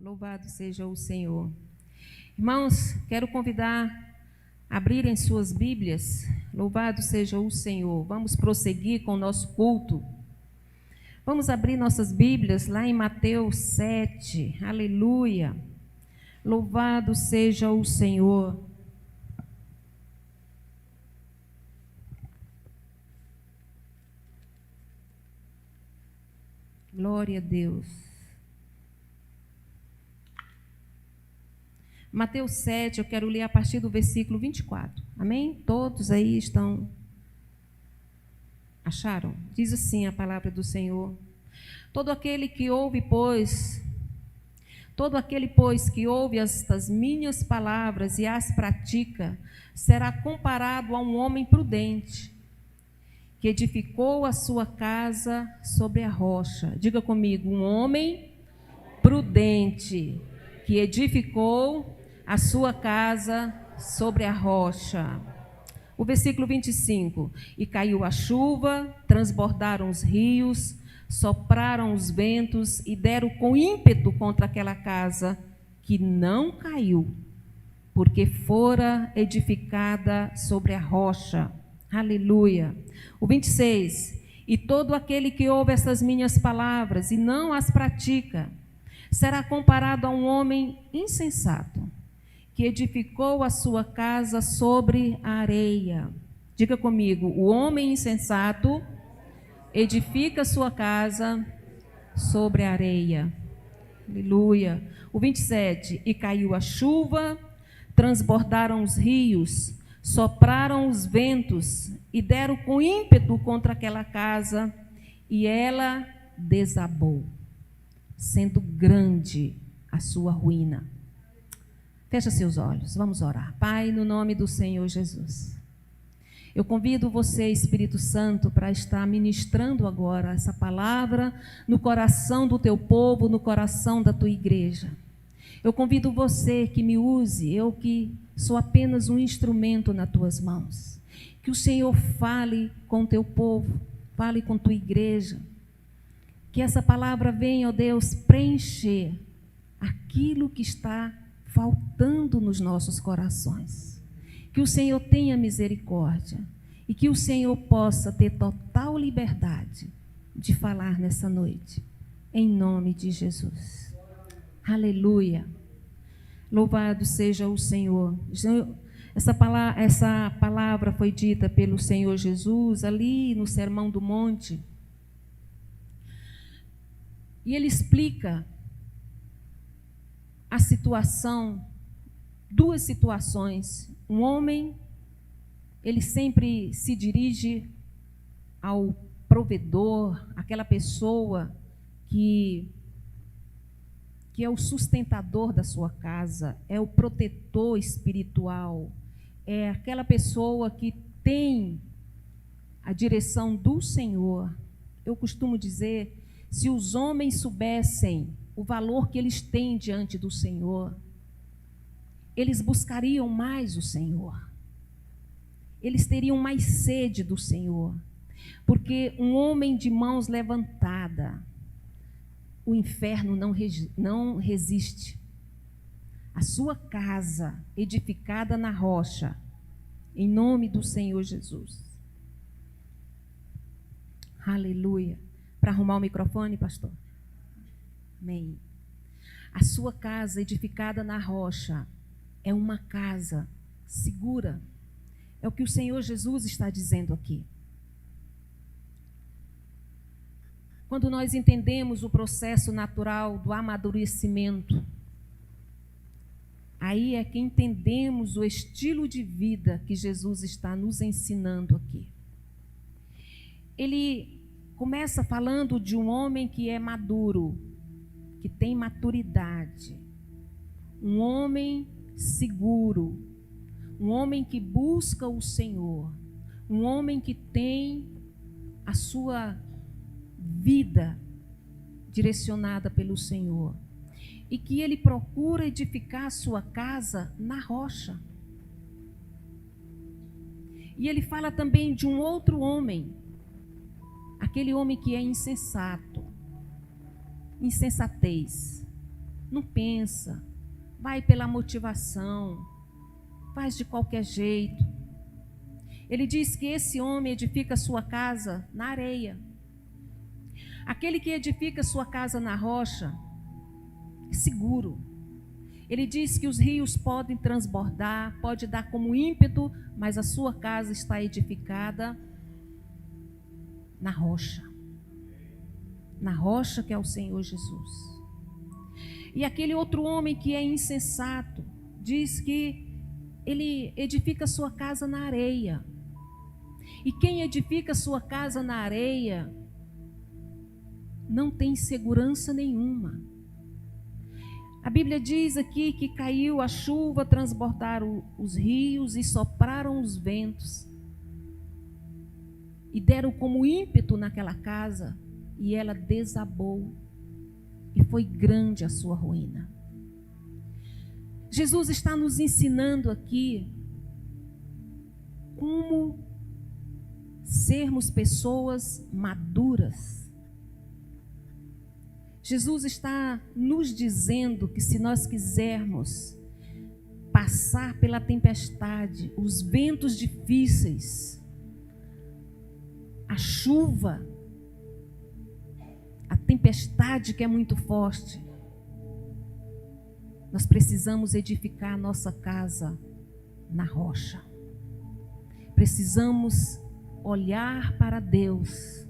Louvado seja o Senhor. Irmãos, quero convidar a abrirem suas Bíblias. Louvado seja o Senhor. Vamos prosseguir com o nosso culto. Vamos abrir nossas Bíblias lá em Mateus 7. Aleluia. Louvado seja o Senhor. Glória a Deus. Mateus 7, eu quero ler a partir do versículo 24. Amém? Todos aí estão... Acharam? Diz assim a palavra do Senhor. Todo aquele, pois, que ouve estas minhas palavras e as pratica, será comparado a um homem prudente, que edificou a sua casa sobre a rocha. Diga comigo, um homem prudente, que edificou a sua casa sobre a rocha. O versículo 25. E caiu a chuva, transbordaram os rios, sopraram os ventos e deram com ímpeto contra aquela casa, que não caiu, porque fora edificada sobre a rocha. Aleluia. O 26. E todo aquele que ouve estas minhas palavras e não as pratica, será comparado a um homem insensato, que edificou a sua casa sobre a areia. Diga comigo, o homem insensato edifica a sua casa sobre a areia. Aleluia. O 27. E caiu a chuva, transbordaram os rios, sopraram os ventos e deram com ímpeto contra aquela casa, e ela desabou, sendo grande a sua ruína. Fecha seus olhos, vamos orar. Pai, no nome do Senhor Jesus, eu convido você, Espírito Santo, para estar ministrando agora essa palavra no coração do teu povo, no coração da tua igreja. Eu convido você que me use, eu que sou apenas um instrumento nas tuas mãos. Que o Senhor fale com o teu povo, fale com tua igreja. Que essa palavra venha, ó Deus, preencher aquilo que está faltando nos nossos corações. Que o Senhor tenha misericórdia e que o Senhor possa ter total liberdade de falar nessa noite, em nome de Jesus. Aleluia. Louvado seja o Senhor. Essa palavra foi dita pelo Senhor Jesus ali no Sermão do Monte. E ele explica a situação, duas situações. Um homem, ele sempre se dirige ao provedor, aquela pessoa que é o sustentador da sua casa, é o protetor espiritual, é aquela pessoa que tem a direção do Senhor. Eu costumo dizer, se os homens soubessem o valor que eles têm diante do Senhor, eles buscariam mais o Senhor. Eles teriam mais sede do Senhor. Porque um homem de mãos levantadas, o inferno não resiste. A sua casa edificada na rocha, em nome do Senhor Jesus. Aleluia. Para arrumar o microfone, pastor? Amém. A sua casa edificada na rocha é uma casa segura. É o que o Senhor Jesus está dizendo aqui. Quando nós entendemos o processo natural do amadurecimento, aí é que entendemos o estilo de vida que Jesus está nos ensinando aqui. Ele começa falando de um homem que é maduro, que tem maturidade, um homem seguro, um homem que busca o Senhor, um homem que tem a sua vida direcionada pelo Senhor e que ele procura edificar a sua casa na rocha. E ele fala também de um outro homem, aquele homem que é insensato, insensatez, não pensa, vai pela motivação, faz de qualquer jeito. Ele diz que esse homem edifica sua casa na areia. Aquele que edifica sua casa na rocha é seguro. Ele diz que os rios podem transbordar, pode dar como ímpeto, mas a sua casa está edificada na rocha. Na rocha que é o Senhor Jesus. E aquele outro homem que é insensato, diz que ele edifica sua casa na areia. E quem edifica sua casa na areia não tem segurança nenhuma. A Bíblia diz aqui que caiu a chuva, transbordaram os rios e sopraram os ventos. E deram como ímpeto naquela casa, e ela desabou. E foi grande a sua ruína. Jesus está nos ensinando aqui como sermos pessoas maduras. Jesus está nos dizendo que se nós quisermos passar pela tempestade, os ventos difíceis, a chuva, a tempestade que é muito forte, nós precisamos edificar a nossa casa na rocha. Precisamos olhar para Deus,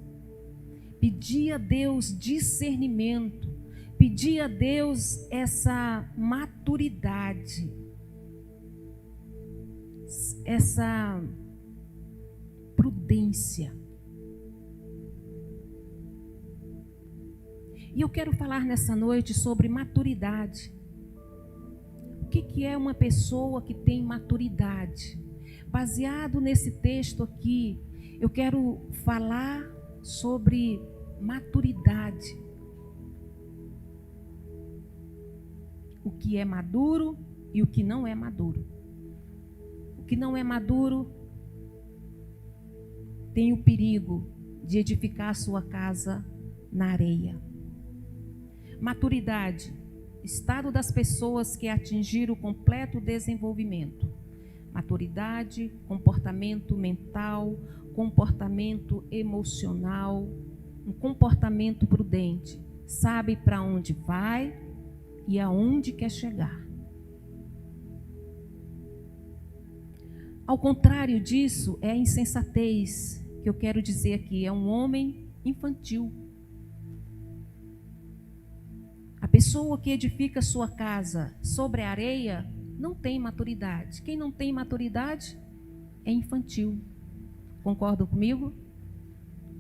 pedir a Deus discernimento, pedir a Deus essa maturidade, essa prudência. E eu quero falar nessa noite sobre maturidade. O que é uma pessoa que tem maturidade? Baseado nesse texto aqui, eu quero falar sobre maturidade. O que é maduro e o que não é maduro. O que não é maduro tem o perigo de edificar a sua casa na areia. Maturidade, estado das pessoas que atingiram o completo desenvolvimento. Maturidade, comportamento mental, comportamento emocional, um comportamento prudente. Sabe para onde vai e aonde quer chegar. Ao contrário disso, é a insensatez que eu quero dizer aqui. É um homem infantil. A pessoa que edifica sua casa sobre a areia não tem maturidade. Quem não tem maturidade é infantil. Concordam comigo?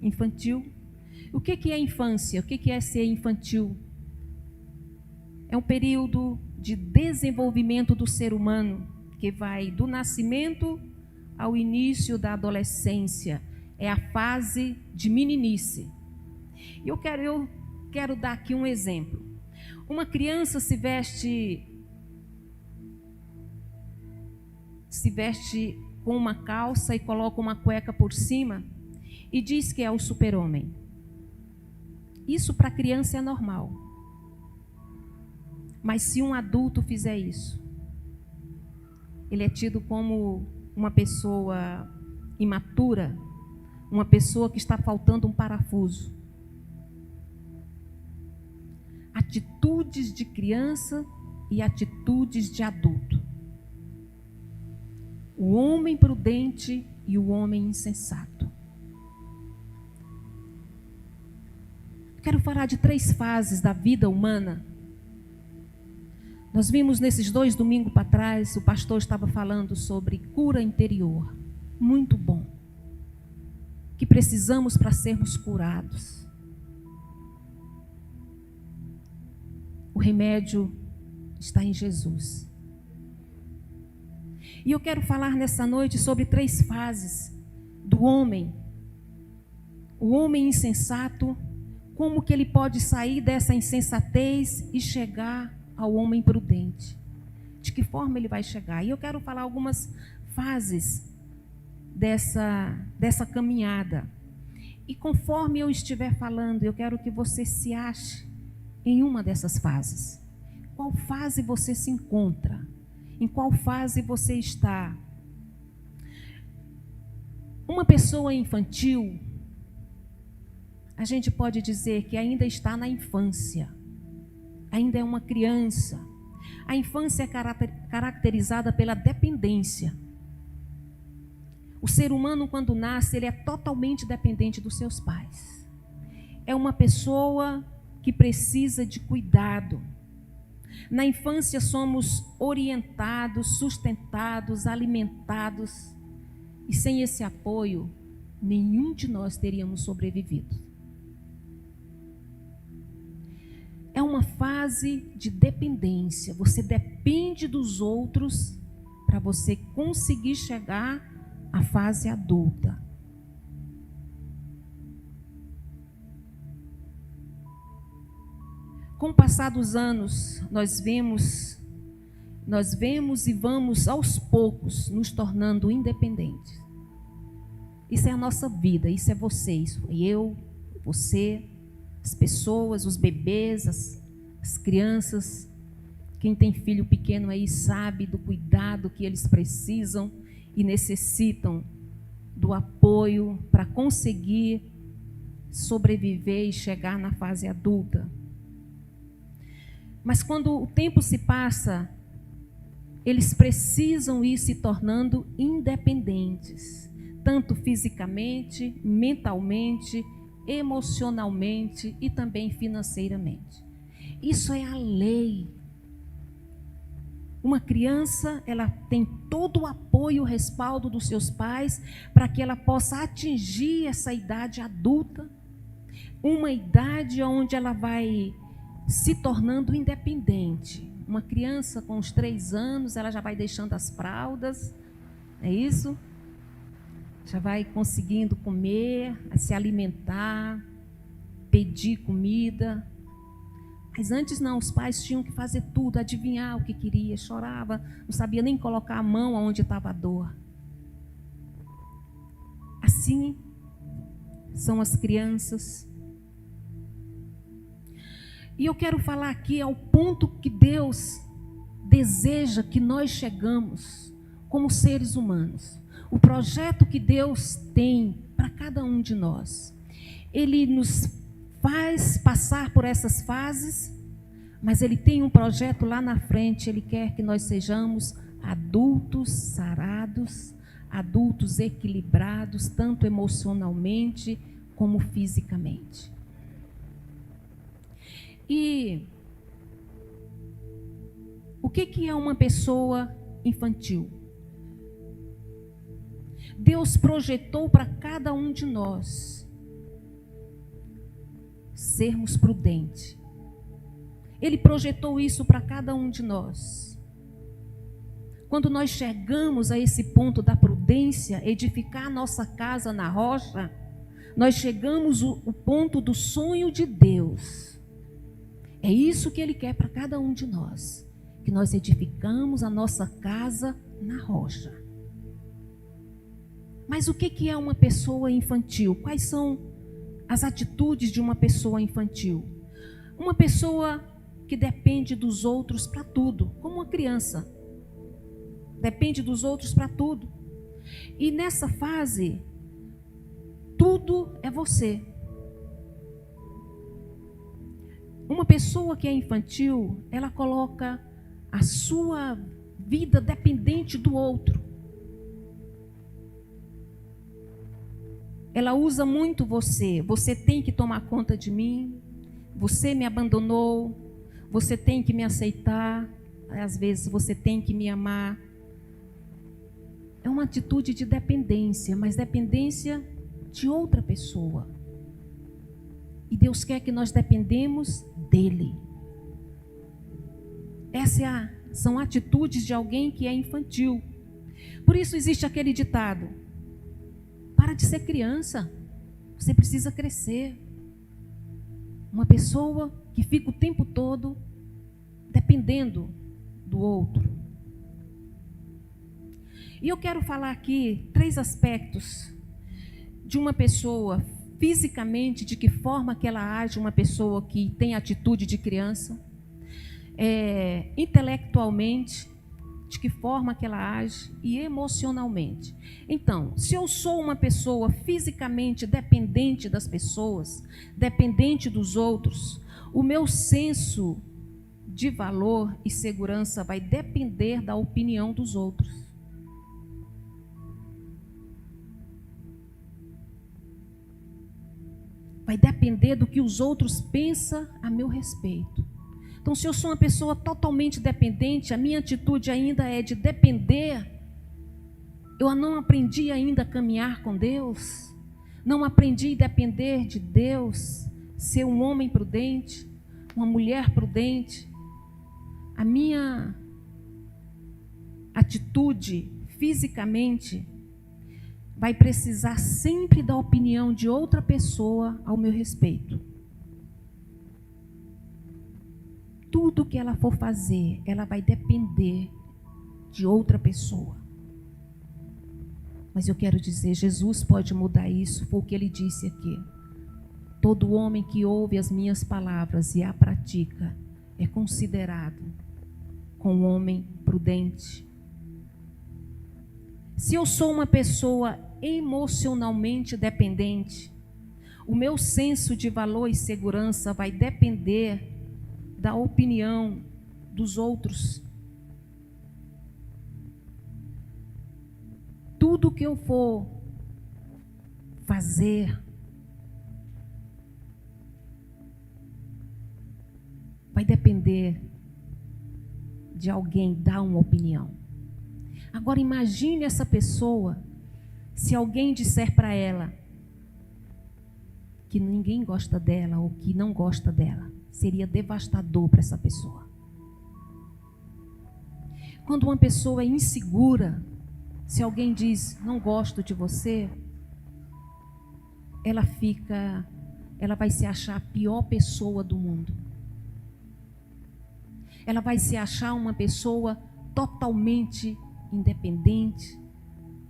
Infantil. O que é infância? O que é ser infantil? É um período de desenvolvimento do ser humano que vai do nascimento ao início da adolescência. É a fase de meninice. Eu quero dar aqui um exemplo. Uma criança se veste com uma calça e coloca uma cueca por cima e diz que é o super-homem. Isso para a criança é normal. Mas se um adulto fizer isso, ele é tido como uma pessoa imatura, uma pessoa que está faltando um parafuso. Atitudes de criança e atitudes de adulto. O homem prudente e o homem insensato. Quero falar de 3 fases da vida humana. Nós vimos nesses 2 domingos para trás, o pastor estava falando sobre cura interior. Muito bom. Que precisamos para sermos curados. O remédio está em Jesus. E eu quero falar nessa noite sobre 3 fases do homem. O homem insensato, como que ele pode sair dessa insensatez e chegar ao homem prudente? De que forma ele vai chegar? E eu quero falar algumas fases dessa caminhada. E conforme eu estiver falando, eu quero que você se ache em uma dessas fases. qual fase você se encontra, em qual fase você está. Uma pessoa infantil, a gente pode dizer que ainda está na infância, ainda é uma criança. A infância é caracterizada pela dependência. O ser humano, quando nasce, ele é totalmente dependente dos seus pais. É uma pessoa que precisa de cuidado. Na infância somos orientados, sustentados, alimentados, e sem esse apoio, nenhum de nós teríamos sobrevivido. É uma fase de dependência. Você depende dos outros para você conseguir chegar à fase adulta. Com o passar dos anos, nós vemos e vamos aos poucos nos tornando independentes. Isso é a nossa vida, isso é você, isso é eu, você, as pessoas, os bebês, as crianças. Quem tem filho pequeno aí sabe do cuidado que eles precisam e necessitam do apoio para conseguir sobreviver e chegar na fase adulta. Mas quando o tempo se passa, eles precisam ir se tornando independentes, tanto fisicamente, mentalmente, emocionalmente e também financeiramente. Isso é a lei. Uma criança, ela tem todo o apoio e o respaldo dos seus pais para que ela possa atingir essa idade adulta, uma idade onde ela vai se tornando independente. Uma criança com uns 3 anos, ela já vai deixando as fraldas, é isso? Já vai conseguindo comer, se alimentar, pedir comida. Mas antes não, os pais tinham que fazer tudo, adivinhar o que queria, chorava, não sabia nem colocar a mão onde estava a dor. Assim são as crianças. E eu quero falar aqui ao ponto que Deus deseja que nós chegamos como seres humanos. O projeto que Deus tem para cada um de nós. Ele nos faz passar por essas fases, mas Ele tem um projeto lá na frente. Ele quer que nós sejamos adultos sarados, adultos equilibrados, tanto emocionalmente como fisicamente. E o que é uma pessoa infantil? Deus projetou para cada um de nós sermos prudentes. Ele projetou isso para cada um de nós. Quando nós chegamos a esse ponto da prudência, edificar nossa casa na rocha, nós chegamos ao ponto do sonho de Deus. É isso que Ele quer para cada um de nós, que nós edificamos a nossa casa na rocha. Mas o que é uma pessoa infantil? Quais são as atitudes de uma pessoa infantil? Uma pessoa que depende dos outros para tudo, como uma criança. Depende dos outros para tudo. E nessa fase, tudo é você. Uma pessoa que é infantil, ela coloca a sua vida dependente do outro. Ela usa muito você. Você tem que tomar conta de mim. Você me abandonou. Você tem que me aceitar. Às vezes você tem que me amar. É uma atitude de dependência, mas dependência de outra pessoa. E Deus quer que nós dependemos dEle. São atitudes de alguém que é infantil. Por isso existe aquele ditado: para de ser criança, você precisa crescer. Uma pessoa que fica o tempo todo dependendo do outro. E eu quero falar aqui 3 aspectos de uma pessoa fisicamente, de que forma que ela age, uma pessoa que tem atitude de criança. intelectualmente, de que forma que ela age e emocionalmente. Então, se eu sou uma pessoa fisicamente dependente das pessoas, dependente dos outros, o meu senso de valor e segurança vai depender da opinião dos outros. Vai depender do que os outros pensam a meu respeito. Então, se eu sou uma pessoa totalmente dependente, a minha atitude ainda é de depender. Eu não aprendi ainda a caminhar com Deus. Não aprendi a depender de Deus. Ser um homem prudente, uma mulher prudente. A minha atitude fisicamente vai precisar sempre da opinião de outra pessoa ao meu respeito. Tudo que ela for fazer, ela vai depender de outra pessoa. Mas eu quero dizer, Jesus pode mudar isso, foi o que ele disse aqui. Todo homem que ouve as minhas palavras e a pratica é considerado como um homem prudente. Se eu sou uma pessoa emocionalmente dependente, o meu senso de valor e segurança vai depender da opinião dos outros. Tudo que eu for fazer vai depender de alguém dar uma opinião. Agora imagine essa pessoa, se alguém disser para ela que ninguém gosta dela ou que não gosta dela, seria devastador para essa pessoa. Quando uma pessoa é insegura, se alguém diz, não gosto de você, ela vai se achar a pior pessoa do mundo. Ela vai se achar uma pessoa totalmente independente,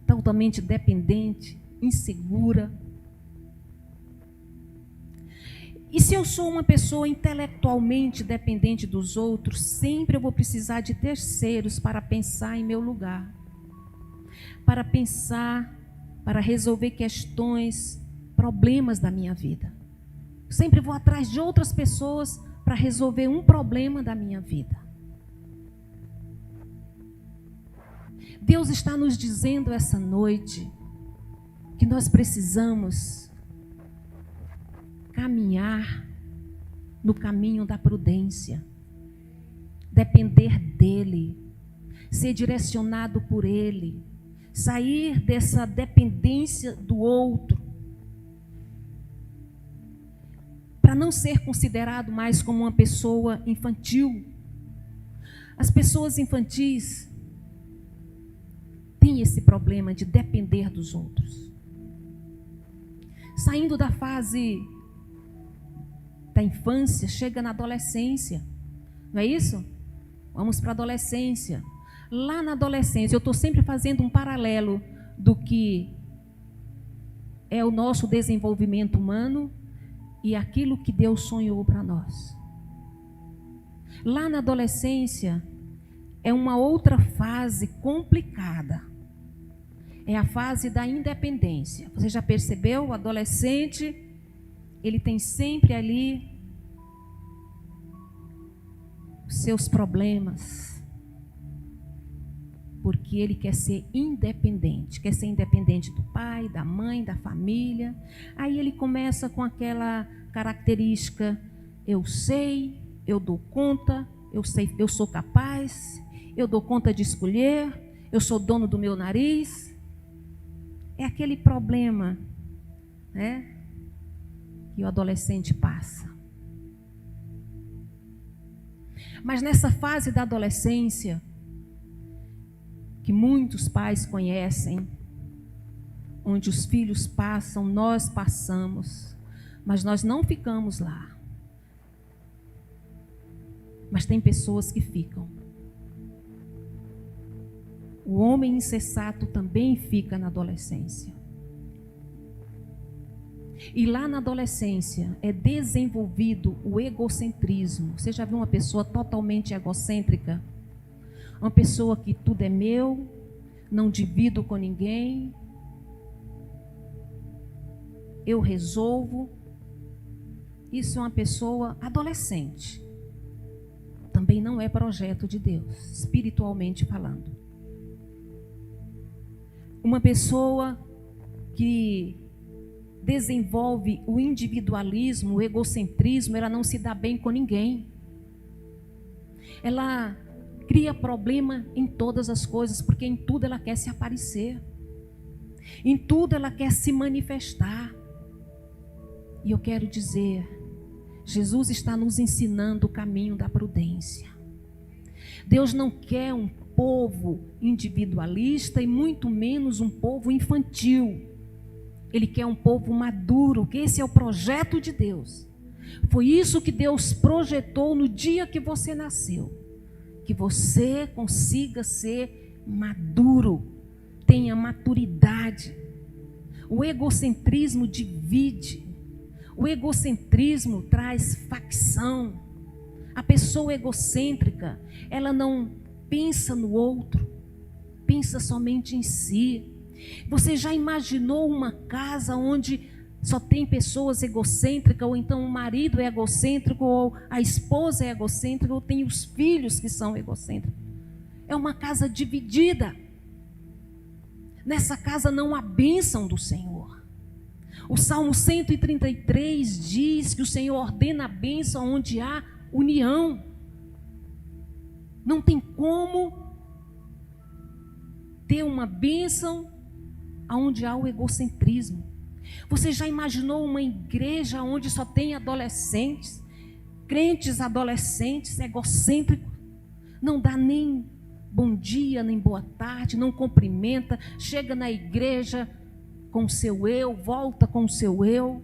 totalmente dependente, insegura. E se eu sou uma pessoa intelectualmente dependente dos outros, sempre eu vou precisar de terceiros para pensar em meu lugar. Para pensar, para resolver questões, problemas da minha vida. Sempre vou atrás de outras pessoas para resolver um problema da minha vida. Deus está nos dizendo essa noite que nós precisamos caminhar no caminho da prudência, depender dEle, ser direcionado por Ele, sair dessa dependência do outro, para não ser considerado mais como uma pessoa infantil. As pessoas infantis têm esse problema de depender dos outros. Saindo da fase da infância, chega na adolescência, não é isso? Vamos para a adolescência. Lá na adolescência, eu estou sempre fazendo um paralelo do que é o nosso desenvolvimento humano e aquilo que Deus sonhou para nós. Lá na adolescência, é uma outra fase complicada. É a fase da independência. Você já percebeu? O adolescente, ele tem sempre ali os seus problemas, porque ele quer ser independente do pai, da mãe, da família. Aí ele começa com aquela característica: eu sei, eu dou conta, eu sei, eu sou capaz, eu dou conta de escolher, eu sou dono do meu nariz. É aquele problema, né, que o adolescente passa. Mas nessa fase da adolescência, que muitos pais conhecem, onde os filhos passam, nós passamos, mas nós não ficamos lá. Mas tem pessoas que ficam. O homem insensato também fica na adolescência. E lá na adolescência é desenvolvido o egocentrismo. Você já viu uma pessoa totalmente egocêntrica? Uma pessoa que tudo é meu, não divido com ninguém, eu resolvo. Isso é uma pessoa adolescente. Também não é projeto de Deus, espiritualmente falando. Uma pessoa que desenvolve o individualismo, o egocentrismo, ela não se dá bem com ninguém. Ela cria problema em todas as coisas, porque em tudo ela quer se aparecer. Em tudo ela quer se manifestar. E eu quero dizer, Jesus está nos ensinando o caminho da prudência. Deus não quer um povo individualista e muito menos um povo infantil. Ele quer um povo maduro, que esse é o projeto de Deus. Foi isso que Deus projetou no dia que você nasceu. Que você consiga ser maduro, tenha maturidade. O egocentrismo divide. O egocentrismo traz facção. A pessoa egocêntrica, ela não pensa no outro, pensa somente em si. Você já imaginou uma casa onde só tem pessoas egocêntricas, ou então o marido é egocêntrico, ou a esposa é egocêntrica, ou tem os filhos que são egocêntricos? É uma casa dividida. Nessa casa não há bênção do Senhor. O Salmo 133 diz que o Senhor ordena a bênção onde há união. Não tem como ter uma bênção onde há o egocentrismo. Você já imaginou uma igreja onde só tem adolescentes, crentes adolescentes, egocêntricos? Não dá nem bom dia, nem boa tarde, não cumprimenta, chega na igreja com o seu eu, volta com o seu eu,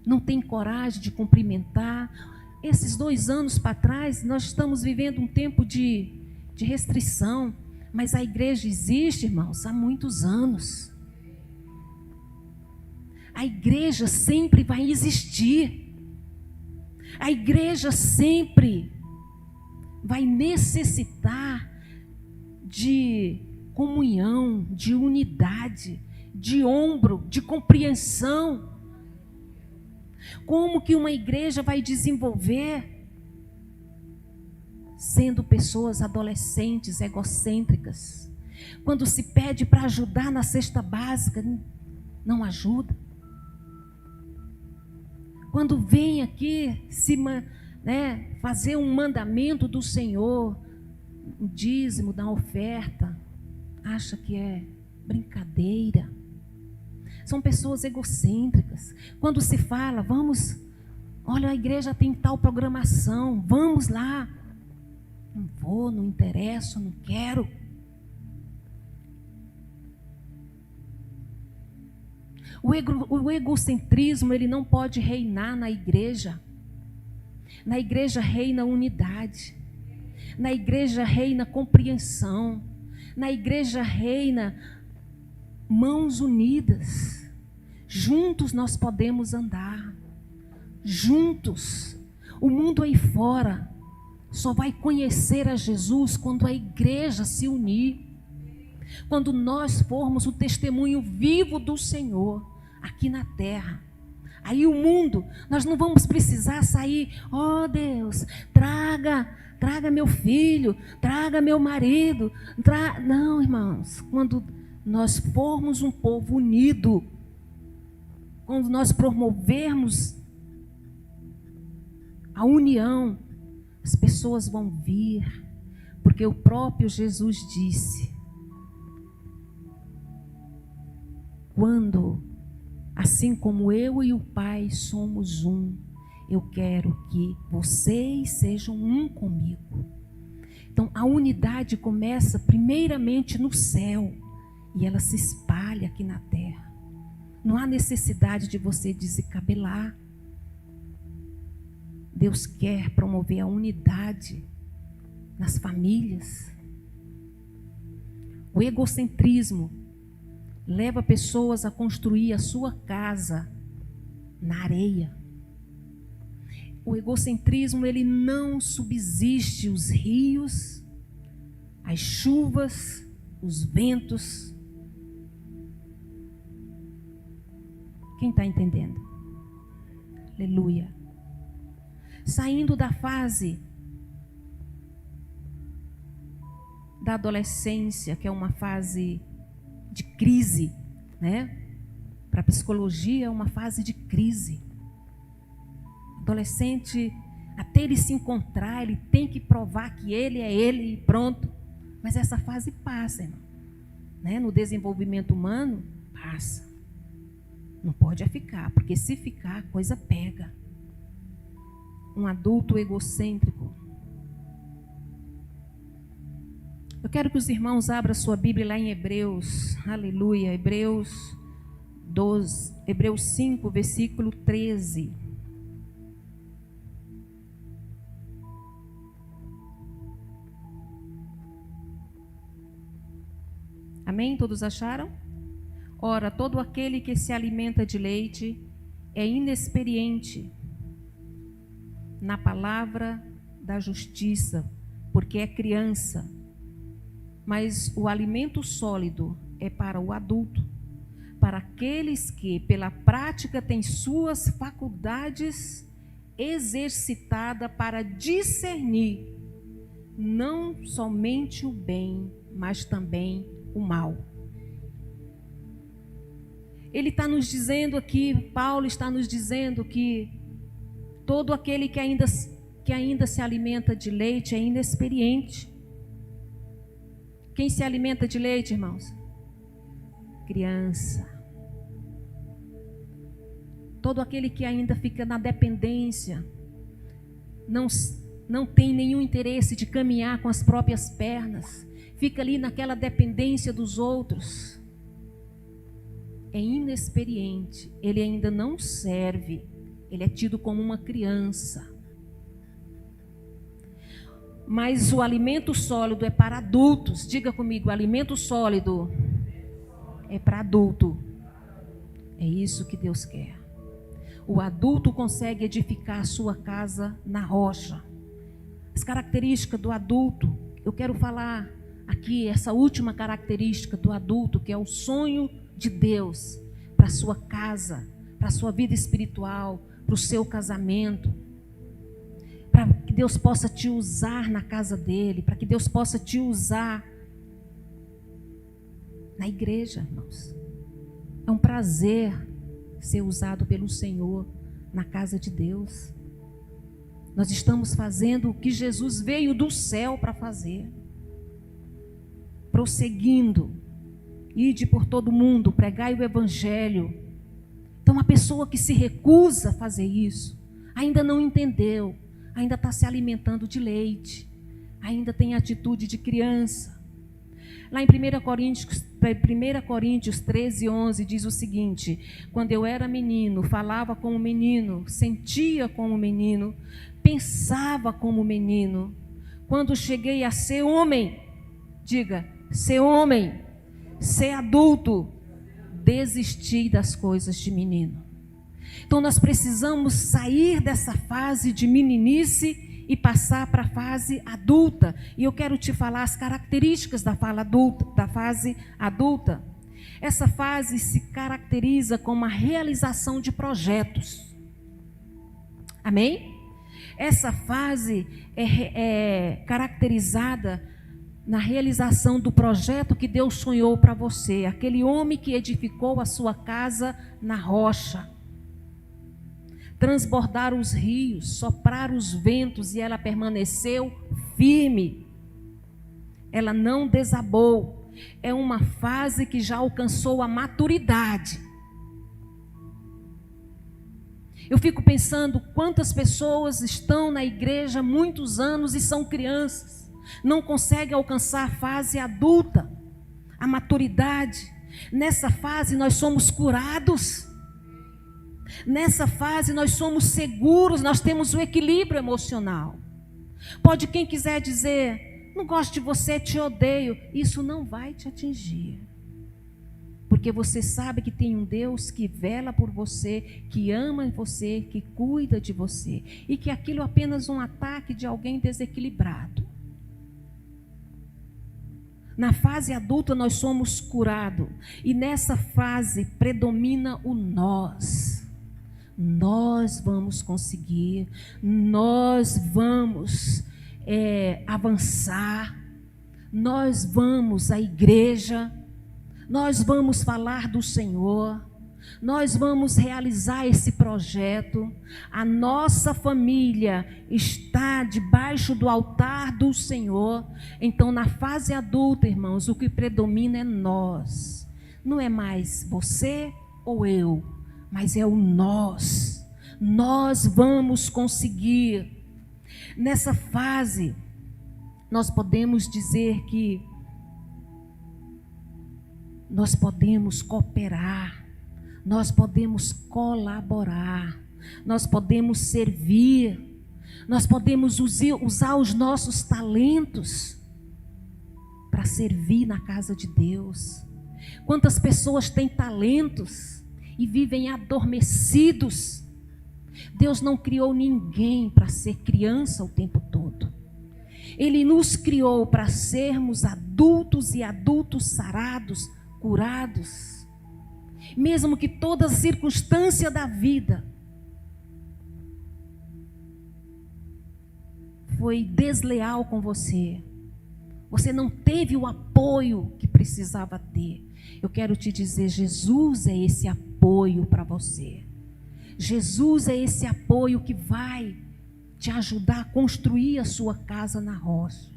não tem coragem de cumprimentar. Esses 2 anos para trás, nós estamos vivendo um tempo de restrição, mas a igreja existe, irmãos, há muitos anos. A igreja sempre vai existir. A igreja sempre vai necessitar de comunhão, de unidade, de ombro, de compreensão. Como que uma igreja vai desenvolver sendo pessoas adolescentes, egocêntricas? Quando se pede para ajudar na cesta básica, não ajuda. Quando vem aqui fazer um mandamento do Senhor, o dízimo da oferta, acha que é brincadeira. São pessoas egocêntricas. Quando se fala, olha, a igreja tem tal programação, vamos lá. Não vou, não interesso, não quero. O egocentrismo, ele não pode reinar na igreja. Na igreja reina unidade. Na igreja reina compreensão. Na igreja reina mãos unidas. Juntos nós podemos andar. Juntos. O mundo aí fora só vai conhecer a Jesus quando a igreja se unir. Quando nós formos o testemunho vivo do Senhor aqui na terra. Aí o mundo, nós não vamos precisar sair, Deus, traga meu filho, traga meu marido. Não, irmãos, quando nós formos um povo unido, quando nós promovermos a união, as pessoas vão vir, porque o próprio Jesus disse, assim como eu e o Pai somos um, eu quero que vocês sejam um comigo. Então, a unidade começa primeiramente no céu e ela se espalha aqui na terra. Não há necessidade de você descabelar. Deus quer promover a unidade nas famílias. O egocentrismo leva pessoas a construir a sua casa na areia. O egocentrismo, ele não subsiste os rios, as chuvas, os ventos. Quem está entendendo? Aleluia. Saindo da fase da adolescência, que é uma fase de crise, né? Para a psicologia é uma fase de crise. Adolescente, até ele se encontrar, ele tem que provar que ele é ele e pronto. Mas essa fase passa, irmão. Né? No desenvolvimento humano, passa. Não pode ficar, porque se ficar, a coisa pega. Um adulto egocêntrico. Eu quero que os irmãos abram sua Bíblia lá em Hebreus. Aleluia. Hebreus 5, versículo 13. Amém? Todos acharam? Ora, todo aquele que se alimenta de leite é inexperiente na palavra da justiça, porque é criança. Mas o alimento sólido é para o adulto, para aqueles que, pela prática, têm suas faculdades exercitadas para discernir não somente o bem, mas também o mal. Ele está nos dizendo aqui, Paulo está nos dizendo que todo aquele que ainda se alimenta de leite é inexperiente. Quem se alimenta de leite, irmãos? Criança. Todo aquele que ainda fica na dependência, não tem nenhum interesse de caminhar com as próprias pernas, fica ali naquela dependência dos outros, é inexperiente, ele ainda não serve, ele é tido como uma criança. Mas o alimento sólido é para adultos. Diga comigo, o alimento sólido é para adulto. É isso que Deus quer. O adulto consegue edificar a sua casa na rocha. As características do adulto, eu quero falar aqui essa última característica do adulto, que é o sonho de Deus para a sua casa, para a sua vida espiritual, para o seu casamento, para que Deus possa te usar na casa dele, para que Deus possa te usar na igreja, irmãos. É um prazer ser usado pelo Senhor na casa de Deus. Nós estamos fazendo o que Jesus veio do céu para fazer. Prosseguindo, ide por todo mundo, pregai o evangelho. Então, uma pessoa que se recusa a fazer isso, ainda não entendeu, ainda está se alimentando de leite, ainda tem atitude de criança. Lá em 1 Coríntios 13, 11 diz o seguinte: quando eu era menino, falava como menino, sentia como menino, pensava como menino. Quando cheguei a ser homem, diga, ser homem, ser adulto, desisti das coisas de menino. Então nós precisamos sair dessa fase de meninice e passar para a fase adulta. E eu quero te falar as características da fase adulta. Essa fase se caracteriza como a realização de projetos. Amém? Essa fase é caracterizada na realização do projeto que Deus sonhou para você. Aquele homem que edificou a sua casa na rocha. Transbordar os rios, soprar os ventos, e ela permaneceu firme. Ela não desabou. É uma fase que já alcançou a maturidade. Eu fico pensando quantas pessoas estão na igreja há muitos anos e são crianças. Não conseguem alcançar a fase adulta, a maturidade. Nessa fase nós somos curados. Nessa fase nós somos seguros, nós temos o equilíbrio emocional. Pode quem quiser dizer, não gosto de você, te odeio. Isso não vai te atingir. Porque você sabe que tem um Deus que vela por você, que ama você, que cuida de você. E que aquilo é apenas um ataque de alguém desequilibrado. Na fase adulta nós somos curados. E nessa fase predomina o nós. Nós vamos conseguir. Nós vamos avançar. Nós vamos à igreja. Nós vamos falar do Senhor. Nós vamos realizar esse projeto. A nossa família está debaixo do altar do Senhor. Então, na fase adulta, irmãos, o que predomina é nós. Não é mais você ou eu, mas é o nós. Nós vamos conseguir. Nessa fase, nós podemos dizer que nós podemos cooperar, nós podemos colaborar, nós podemos servir, nós podemos usar os nossos talentos para servir na casa de Deus. Quantas pessoas têm talentos e vivem adormecidos? Deus não criou ninguém para ser criança o tempo todo. Ele nos criou para sermos adultos e adultos sarados, curados. Mesmo que toda circunstância da vida foi desleal com você, você não teve o apoio que precisava ter. Eu quero te dizer, Jesus é esse apoio para você. Jesus é esse apoio que vai te ajudar a construir a sua casa na rocha.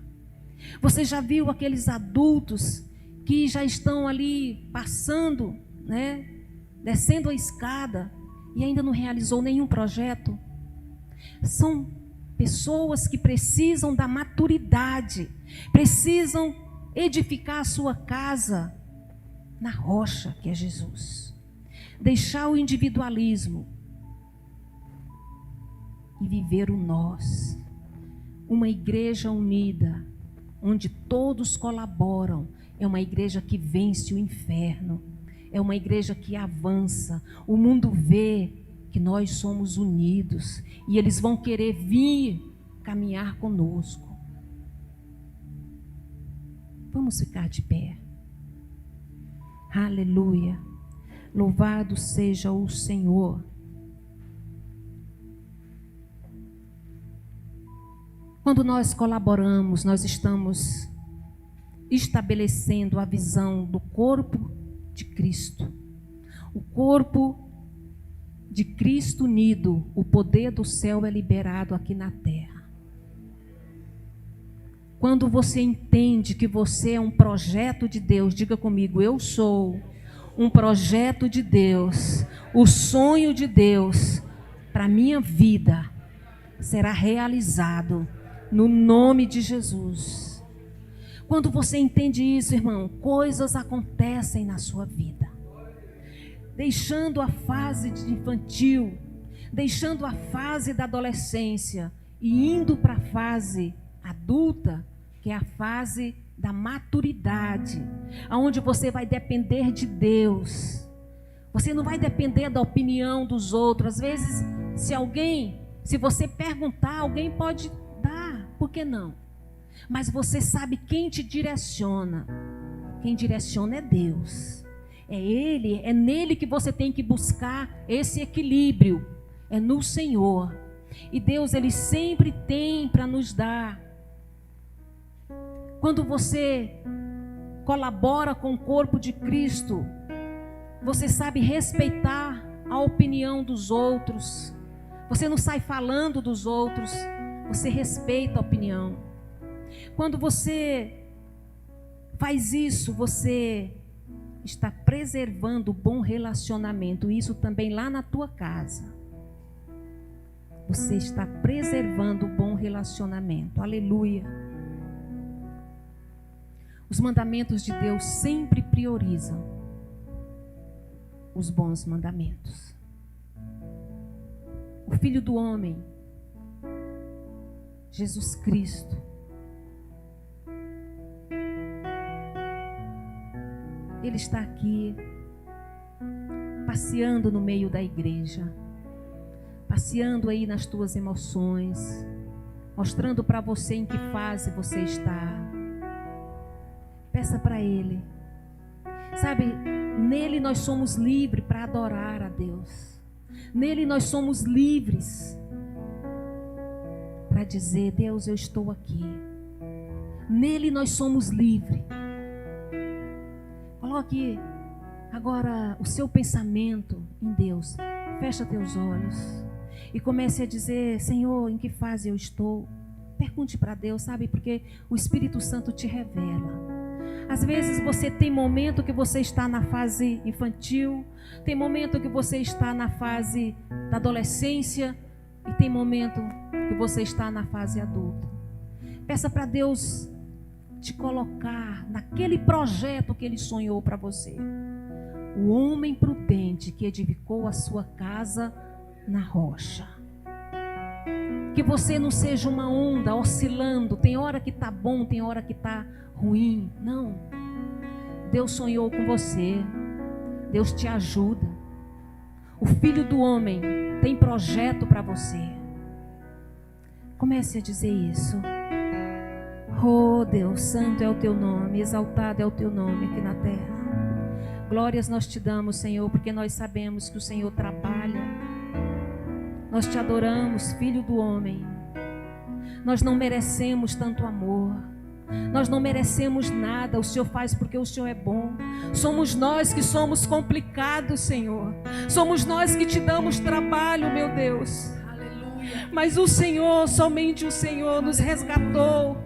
Você já viu aqueles adultos que já estão ali passando, né, descendo a escada e ainda não realizou nenhum projeto? São pessoas que precisam da maturidade, precisam edificar a sua casa na rocha que é Jesus. Deixar o individualismo e viver o nós. Uma igreja unida, onde todos colaboram, é uma igreja que vence o inferno, é uma igreja que avança. O mundo vê que nós somos unidos e eles vão querer vir caminhar conosco. Vamos ficar de pé. Aleluia. Louvado seja o Senhor. Quando nós colaboramos, nós estamos estabelecendo a visão do corpo de Cristo. O corpo de Cristo unido, o poder do céu é liberado aqui na terra. Quando você entende que você é um projeto de Deus, diga comigo, eu sou um projeto de Deus. O sonho de Deus para a minha vida será realizado no nome de Jesus. Quando você entende isso, irmão, coisas acontecem na sua vida. Deixando a fase de infantil, deixando a fase da adolescência e indo para a fase adulta, que é a fase da maturidade, aonde você vai depender de Deus. Você não vai depender da opinião dos outros. Às vezes, se você perguntar, alguém pode dar, por que não? Mas você sabe quem te direciona. Quem direciona é Deus. É Ele, é nele que você tem que buscar esse equilíbrio. É no Senhor. E Deus, Ele sempre tem para nos dar. Quando você colabora com o corpo de Cristo, você sabe respeitar a opinião dos outros. Você não sai falando dos outros, você respeita a opinião. Quando você faz isso, você está preservando o bom relacionamento. Isso também lá na tua casa. Você está preservando o bom relacionamento. Aleluia. Os mandamentos de Deus sempre priorizam os bons mandamentos. O Filho do Homem, Jesus Cristo, Ele está aqui passeando no meio da igreja, passeando aí nas tuas emoções, mostrando para você em que fase você está. Peça para Ele. Sabe, nele nós somos livres para adorar a Deus. Nele nós somos livres para dizer: Deus, eu estou aqui. Nele nós somos livres. Coloque agora o seu pensamento em Deus. Fecha teus olhos e comece a dizer: Senhor, em que fase eu estou? Pergunte para Deus, sabe? Porque o Espírito Santo te revela. Às vezes você tem momento que você está na fase infantil, tem momento que você está na fase da adolescência e tem momento que você está na fase adulta. Peça para Deus te colocar naquele projeto que Ele sonhou para você. O homem prudente que edificou a sua casa na rocha. Que você não seja uma onda oscilando, tem hora que está bom, tem hora que está ruim. Não. Deus sonhou com você. Deus te ajuda. O Filho do Homem tem projeto para você. Comece a dizer isso. Oh Deus, santo é o teu nome, exaltado é o teu nome aqui na terra. Glórias nós te damos, Senhor, porque nós sabemos que o Senhor trabalha. Nós te adoramos, Filho do Homem. Nós não merecemos tanto amor. Nós não merecemos nada. O Senhor faz porque o Senhor é bom. Somos nós que somos complicados, Senhor. Somos nós que te damos trabalho, meu Deus. Aleluia. Mas o Senhor, somente o Senhor nos resgatou.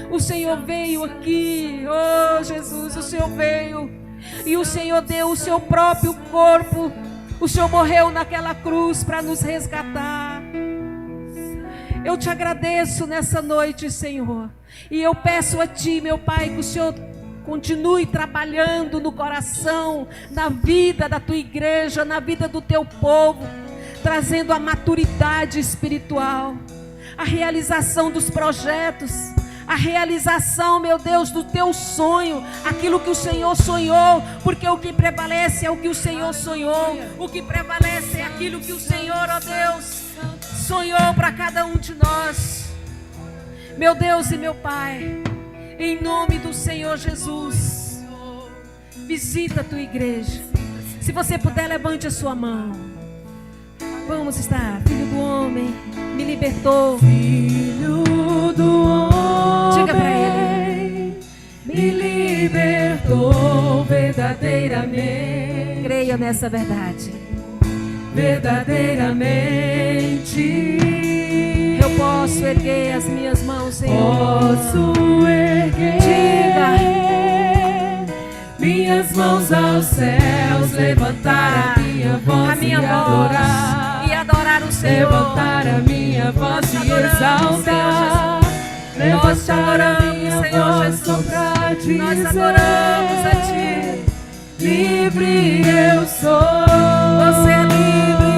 O Senhor veio aqui. Oh Jesus, o Senhor veio. E o Senhor deu o seu próprio corpo. O Senhor morreu naquela cruz para nos resgatar. Eu te agradeço nessa noite, Senhor. E eu peço a Ti, meu Pai, que o Senhor continue trabalhando no coração, na vida da Tua igreja, na vida do Teu povo, trazendo a maturidade espiritual, a realização dos projetos, a realização, meu Deus, do Teu sonho, aquilo que o Senhor sonhou, porque o que prevalece é o que o Senhor sonhou, o que prevalece é aquilo que o Senhor, ó Deus, sonhou para cada um de nós. Meu Deus e meu Pai, em nome do Senhor Jesus, visita a Tua igreja. Se você puder, levante a sua mão. Vamos estar. Filho do homem, me libertou. Filho do homem, diga para Ele, me libertou verdadeiramente. Creia nessa verdade. Verdadeiramente. Eu posso erguer as minhas mãos, Senhor. Posso erguer minhas mãos aos céus, levantar a minha voz e adorar. E adorar o Senhor. Levantar a minha voz e exaltar. Levantar a minha voz só pra dizer: nós adoramos a Ti. Livre eu sou. Você é livre,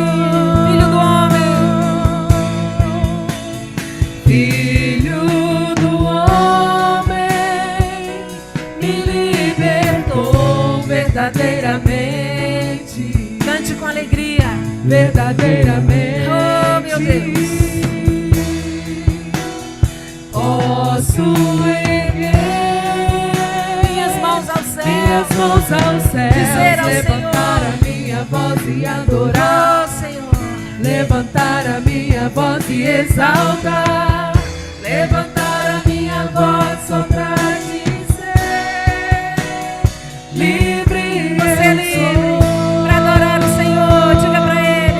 Filho do homem. Filho do homem, me libertou verdadeiramente. Cante com alegria. Verdadeiramente. Oh, meu Deus. Posso erguer minhas mãos aos céus, dizer ao levantar Senhor a minha voz e adorar. Oh, Senhor. Levantar a minha voz e exaltar. Levantar a minha voz só pra dizer: livre você é livre para adorar o Senhor. Diga para Ele.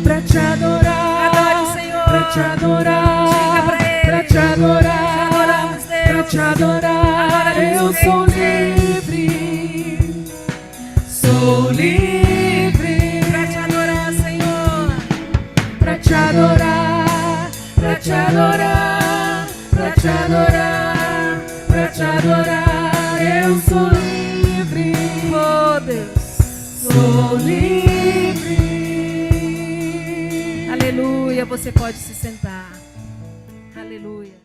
Pra te adorar. Adore o Senhor. Pra te adorar. Diga para Ele. Pra te adorar. Te adoramos, Deus. Pra te adorar. Eu sou livre. Sou livre. Pra te adorar, Senhor. Pra te adorar. Pra te adorar. Pra te adorar. Pra te adorar. Eu sou livre. Oh, Deus. Sou livre. Aleluia. Você pode se sentar. Aleluia.